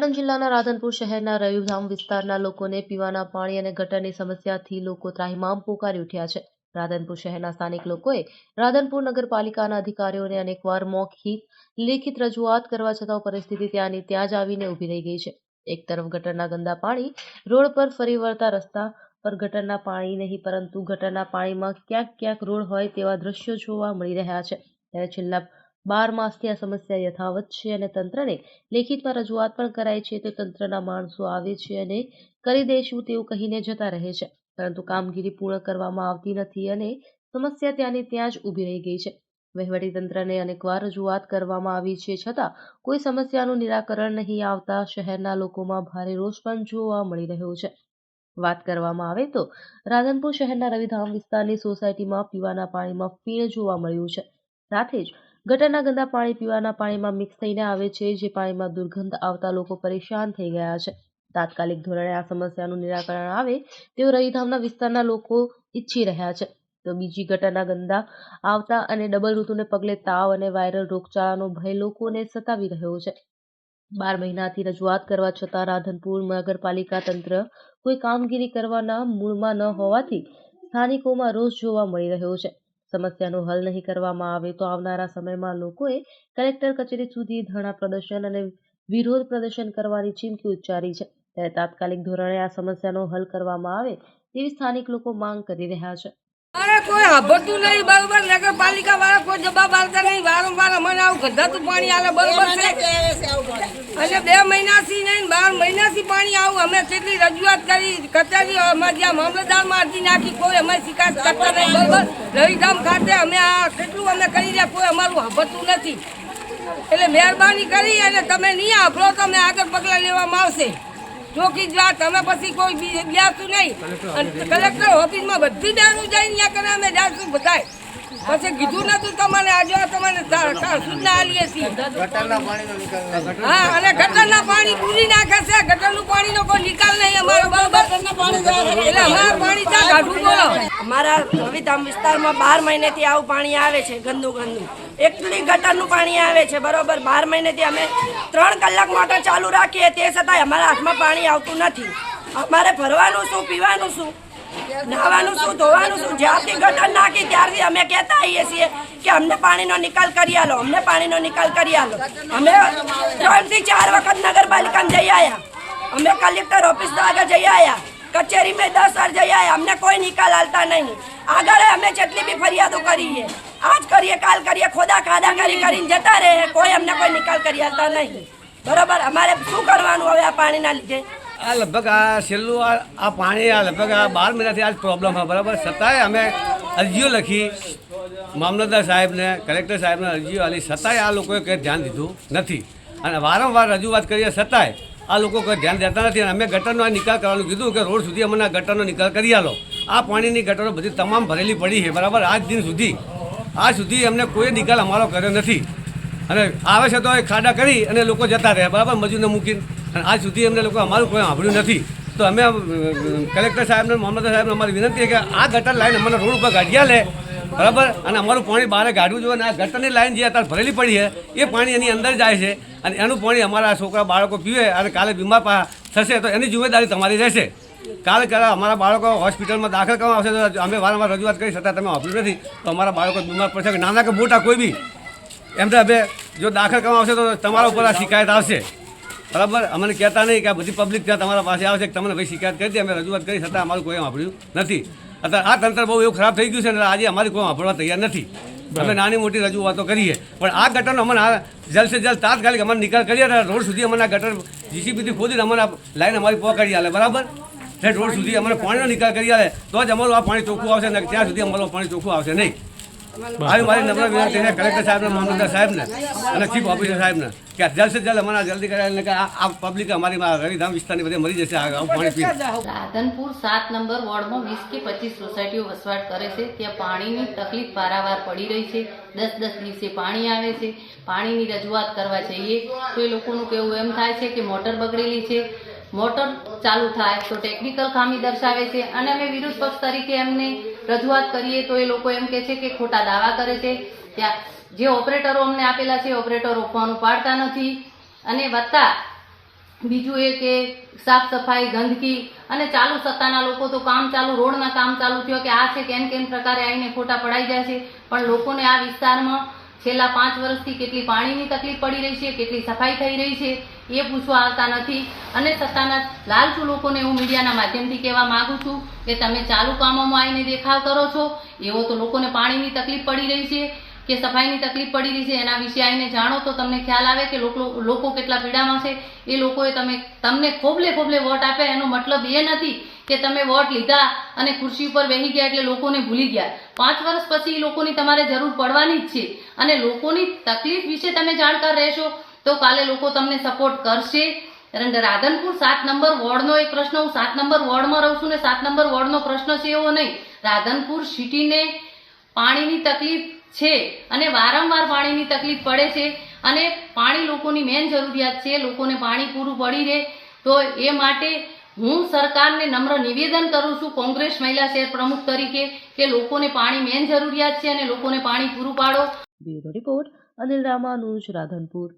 પાટણ જિલ્લાના રાધનપુર શહેરના રયુધામ વિસ્તારના લોકોને પીવાના પાણી અને ગટરની સમસ્યાથી લોકો ત્રાહિમામ પોકારી ઉઠ્યા છે। રાધનપુર શહેરના સ્થાનિક લોકોએ રાધનપુર નગરપાલિકાના અધિકારીઓને અનેકવાર મૌખિક લેખિત રજૂઆત કરવા છતાં પરિસ્થિતિ ત્યાંની ત્યાં જ આવીને ઊભી રહી ગઈ છે। એક તરફ ગટરના ગંદા પાણી રોડ પર ફરી વળતા રસ્તા પર ગટરના પાણી નહીં પરંતુ ગટરના પાણીમાં ક્યાંક ક્યાંક રોડ હોય તેવા દ્રશ્યો જોવા મળી રહ્યા છે। ત્યારે છેલ્લા 12 માસથી આ સમસ્યા યથાવત છે અને તંત્રને લેખિતમાં રજૂઆત પણ કરાઈ છે તો તંત્રના માણસો આવે છે અને કરી દઈશું તેવું કહીને જતા રહે છે, પરંતુ કામગીરી પૂર્ણ કરવામાં આવતી નથી અને સમસ્યા ત્યાંની ત્યાં જ ઊભી રહી ગઈ છે। વહીવટીતંત્રને અનેકવાર રજૂઆત કરવામાં આવી છે છતાં કોઈ સમસ્યાનું નિરાકરણ નહીં આવતા શહેરના લોકોમાં ભારે રોષ પણ જોવા મળી રહ્યો છે। વાત કરવામાં આવે તો રાધનપુર શહેરના રવિધામ વિસ્તારની સોસાયટીમાં પીવાના પાણીમાં ફીણ જોવા મળ્યું છે, સાથે જ ગટરના ગંદા પાણી પીવાના પાણીમાં મિક્સ થઈને આવે છે, જે પાણીમાં દુર્ગંધ આવતા લોકો પરેશાન થઈ ગયા છે। તાત્કાલિક ધોરણે આ સમસ્યાનું નિરાકરણ આવે તેવું રવિધામના વિસ્તારના લોકો ઈચ્છી રહ્યા છે, તો બીજી ગટરના ગંદા આવતા અને ડબલ ઋતુને પગલે તાવ અને વાયરલ રોગચાળાનો ભય લોકોને સતાવી રહ્યો છે। 12 મહિનાથી રજૂઆત કરવા છતાં રાધનપુર નગરપાલિકા તંત્ર કોઈ કામગીરી કરવાના મૂડમાં ન હોવાથી સ્થાનિકોમાં રોષ જોવા મળી રહ્યો છે। સમસ્યાનો હલ નહીં કરવામાં આવે તો આવનારા સમયમાં લોકોએ કલેક્ટર કચેરી સુધી ધરણા પ્રદર્શન અને વિરોધ પ્રદર્શન કરવાની ચીમકી ઉચ્ચારી છે। ત્યારે તાત્કાલિક ધોરણે આ સમસ્યાનો હલ કરવામાં આવે તેવી સ્થાનિક લોકો માંગ કરી રહ્યા છે। અરે કોઈ સાંભળતું નહીં બરોબર, નગરપાલિકા વાળા કોઈ જવાબ આપતા નહીં। વારંવાર અમને આવું ગંધાતું પાણી આલે બરોબર છે અને 2 મહિનાથી નહીં 12 મહિનાથી પાણી આવું અમે કેટલી રજૂઆત કરી કચેરી અમારે જ્યાં મામલતદારમાં અરજી નાખી, કોઈ અમે શિકાયત કરતા નહીં બરોબર। રવિધામ ખાતે અમે આ કેટલું અમે કરી રહ્યા, કોઈ અમારું સાંભળતું નથી। એટલે મહેરબાની કરી અને તમે નહીં સાંભળો તો અમે આગળ પગલાં લેવામાં આવશે। ચોખ્ખી જ વાત, અમે પછી કોઈ બેસતું નહીં અને કલેક્ટર ઓફિસમાં બધી બેનું જઈને ત્યાં કરે અમે જાશું બધાય। પછી કીધું નતું તમને આજે તમને સૂચના આલીએ છીએ। હા, અને ગટરના પાણી પૂરી નાખે છે, ગટરનું પાણીનો કોઈ નિકાલ નહીં અમારો બરોબર, એટલે અમારું પાણી ત્યાં કાઢવું બોલો। અમારા રવિધામ વિસ્તારમાં 12 મહિનેથી આવું પાણી આવે છે, ગંદુ એટલી ગટરનું પાણી આવે છે બરોબર। 12 મહિનેથી અમે 3 કલાક મોટર ચાલુ રાખીએ તે છતાંય અમારા હાથમાં પાણી આવતું નથી। અમારે ભરવાનું શું, પીવાનું શું, નાહવાનું શું, ધોવાનું શું? જ્યારથી ગટર નાખી ત્યારથી અમે કહેતા આવીએ છીએ કે અમને પાણીનો નિકાલ કરી આલો, અમને પાણીનો નિકાલ કરી આલો। અમે 3 થી 4 વખત નગરપાલિકામાં જઈ આવ્યા, અમે કલેક્ટર ઓફિસ આગળ જઈ આવ્યા, કચેરી में 10 વાર જઈ આવ્યા, અમને કોઈ નિકાલ આલતા નહીં। આગળ અમે જેટલી બી ફરિયાદો કરીએ, આજ કરીએ કાલ કરીએ, ખોદા ખાડા કરીને જતા રહે, કોઈ અમને કોઈ નિકાલ કરી આલતા નહીં બરોબર। અમારે શું કરવાનું હવે આ પાણીના લીધે? આ લગભગ આ છેલ્લું આ પાણી આ લગભગ આ 12 મહિનાથી આ પ્રોબ્લેમ છે બરાબર। છતાંય અમે અરજીઓ લખી મામલતદાર સાહેબને, કલેક્ટર સાહેબને અરજીઓ આલી, છતાંય આ લોકોએ કંઈ ધ્યાન દીધું નથી અને વારંવાર રજૂઆત કરીએ છતાંય આ લોકો કોઈ ધ્યાન દેતા નથી। અને અમે ગટરનો આ નિકાલ કરવાનું કીધું કે રોડ સુધી અમને ગટરનો નિકાલ કરી આલો। આ પાણીની ગટરો બધી તમામ ભરેલી પડી છે બરાબર, આજ દિન સુધી અમને કોઈ નિકાલ અમારો કર્યો નથી અને આવે છે તો એ ખાડા કરી અને લોકો જતા રહે બરાબર, મજૂરને મૂકીને, અને આજ સુધી અમને લોકો અમારું કોઈ સાંભળ્યું નથી। તો અમે કલેક્ટર સાહેબને, મામલતદાર સાહેબને અમારી વિનંતી છે કે આ ગટર લાઈન અમને રોડ ઉપર કાઢ્યા લે બરાબર, અને અમારું પાણી બહાર કાઢવું જોઈએ। અને આ ગટરની લાઈન જે અત્યારે ભરેલી પડી છે એ પાણી એની અંદર જાય છે અને એનું પાણી અમારા છોકરા બાળકો પીવે અને કાલે બીમાર થશે તો એની જિમ્મેદારી તમારી રહેશે। કાલે અમારા બાળકો હોસ્પિટલમાં દાખલ કરવામાં આવશે તો અમે વારંવાર રજૂઆત કરી છતાં તમે વાપર્યું નથી તો અમારા બાળકો બીમાર પડશે કે નાના કે મોટા કોઈ બી એમને હવે જો દાખલ કરવામાં આવશે તો તમારા ઉપર આ શિકાયત આવશે બરાબર। અમને કહેતા નહીં કે આ બધી પબ્લિક ત્યાં તમારા પાસે આવશે કે તમને ભાઈ શિકાયત કરી દે, અમે રજૂઆત કરી છતાં અમારું કોઈ વાપર્યું નથી। અત્યારે આ તંત્ર બહુ એવું ખરાબ થઈ ગયું છે ને આજે અમારી કોઈ વાપરવા તૈયાર નથી। અમે નાની મોટી રજૂઆતો કરીએ પણ આ ગટરનો અમને જલ્દ સે જલ્દ તાત્કાલિક અમને નિકાલ કરીએ, રોડ સુધી અમને ગટર જીસીબીથી ખોદીને અમને લાઈન અમારી પહોંચાડી આલે બરાબર, રોડ સુધી અમને પાણીનો નિકાલ કરી આલે તો જ અમારું આ પાણી ચોખ્ખું આવશે ને ત્યાં સુધી અમારું પાણી ચોખ્ખું આવશે નહીં। મારી નમ્ર વિનંતી છે કલેક્ટર સાહેબને, મામલતદાર સાહેબને અને ચીફ ઓફિસર સાહેબને કે જલ્દ સે જલ્દ અમારા જલ્દી કરાવીને કે આ પબ્લિક અમારી રવિધામ વિસ્તારની બધી મરી જશે આ પાણી પી। રાધનપુર 7 નંબર વોર્ડમાં 20 કે 25 સોસાયટીઓ વસવાટ કરે છે, ત્યાં પાણીની તકલીફ વારંવાર પડી રહી છે। 10-10 દિવસે પાણી આવે છે, પાણીની રજૂઆત કરવા જઈએ તો એ લોકોનું કહેવું એમ થાય છે કે મોટર બગડેલી છે, મોટર ચાલુ થાય તો ટેકનિકલ ખામી દર્શાવે છે અને અમે વિરોધ પક્ષ તરીકે એમને રજૂઆત કરીએ તો એ લોકો એમ કહે છે કે ખોટા દાવા કરે છે। ત્યાં જે ઓપરેટરો અમને આપેલા છે ઓપરેટરો ફોન ઉપાડતા નથી અને વત્તા બીજું એ કે સાફ સફાઈ, ગંદકી અને ચાલુ સત્તાના લોકો તો કામ ચાલુ, રોડના કામ ચાલુ થયો કે આ છે કેન પ્રકારે આવીને ખોટા પડાઈ જાય છે. પણ લોકોને આ વિસ્તારમાં છેલ્લા 5 વર્ષથી કેટલી પાણીની તકલીફ પડી રહી છે, કેટલી સફાઈ થઈ રહી છે એ પૂછવા આવતા નથી. અને સત્તાના લાલચુ લોકોને હું મીડિયાના માધ્યમથી કહેવા માંગુ છું કે તમે ચાલુ કામોમાં આવીને દેખાવ કરો છો, એવો તો લોકોને પાણીની તકલીફ પડી રહી છે કે સફાઈની તકલીફ પડી રહી છે એના વિશે આવીને જાણો તો તમને ખ્યાલ આવે કે લોકો કેટલા પીડામાં છે. એ લોકોએ તમને ખોબલે વોટ આપ્યા એનો મતલબ એ નથી કે તમે વોટ લીધા અને ખુરશી ઉપર બેસી ગયા એટલે લોકોને ભૂલી ગયા. 5 વર્ષ પછી લોકોની તમારે જરૂર પડવાની જ છે અને લોકોની તકલીફ વિશે તમે જાણકાર રહેશો તો કાલે લોકો તમને સપોર્ટ કરશે. રાધનપુર 7 નંબર વોર્ડનો એક પ્રશ્ન, હું 7 નંબર વોર્ડમાં રહું છું ને 7 નંબર વોર્ડનો પ્રશ્ન છે એવો નહીં. રાધનપુર સિટીને પાણીની તકલીફ છે અને વારંવાર પાણીની તકલીફ પડે છે અને પાણી લોકોની મેન જરૂરિયાત છે. લોકોને પાણી પૂરું પડી રહે તો એ માટે હું સરકારને નમ્ર નિવેદન કરું છું કોંગ્રેસ મહિલા શહેર પ્રમુખ તરીકે કે લોકોને પાણી મેન જરૂરિયાત છે અને લોકોને પાણી પૂરું પાડો. Bureau report Anil Ramanuj, Radhanpur.